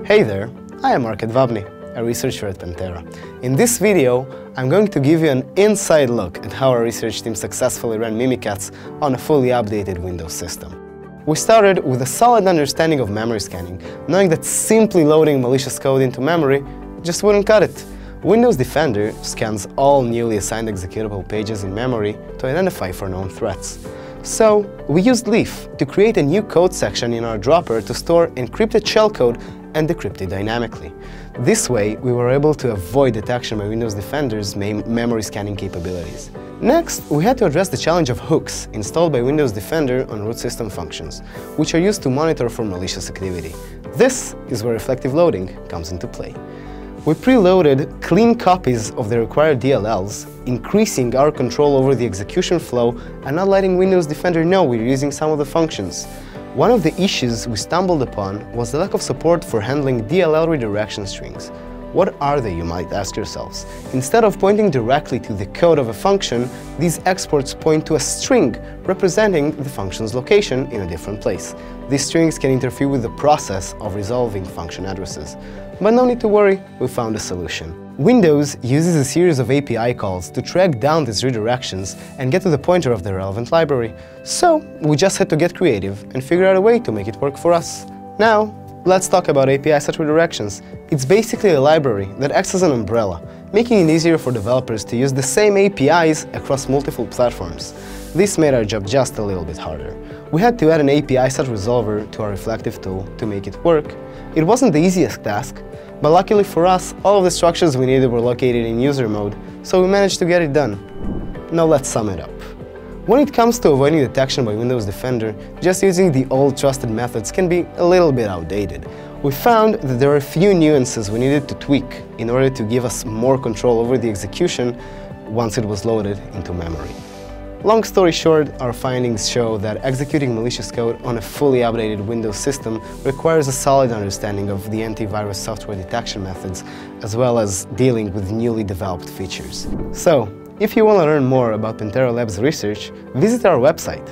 Hey there, I am Mark Edvabny, a researcher at Pentera. In this video, I'm going to give you an inside look at how our research team successfully ran Mimikatz on a fully updated Windows system. We started with a solid understanding of memory scanning, knowing that simply loading malicious code into memory just wouldn't cut it. Windows Defender scans all newly assigned executable pages in memory to identify for known threats. So, we used Leaf to create a new code section in our dropper to store encrypted shellcode and decrypt it dynamically. This way, we were able to avoid detection by Windows Defender's memory scanning capabilities. Next, we had to address the challenge of hooks installed by Windows Defender on root system functions, which are used to monitor for malicious activity. This is where reflective loading comes into play. We preloaded clean copies of the required DLLs, increasing our control over the execution flow and not letting Windows Defender know we're using some of the functions. One of the issues we stumbled upon was the lack of support for handling DLL redirection strings. What are they, you might ask yourselves? Instead of pointing directly to the code of a function, these exports point to a string representing the function's location in a different place. These strings can interfere with the process of resolving function addresses. But no need to worry, we found a solution. Windows uses a series of API calls to track down these redirections and get to the pointer of the relevant library. So, we just had to get creative and figure out a way to make it work for us. Now, let's talk about API set redirections. It's basically a library that acts as an umbrella, making it easier for developers to use the same APIs across multiple platforms. This made our job just a little bit harder. We had to add an API set resolver to our reflective tool to make it work. It wasn't the easiest task, but luckily for us, all of the structures we needed were located in user mode, so we managed to get it done. Now let's sum it up. When it comes to avoiding detection by Windows Defender, just using the old trusted methods can be a little bit outdated. We found that there are a few nuances we needed to tweak in order to give us more control over the execution once it was loaded into memory. Long story short, our findings show that executing malicious code on a fully updated Windows system requires a solid understanding of the antivirus software detection methods, as well as dealing with newly developed features. So, if you want to learn more about Pentera Lab's research, visit our website.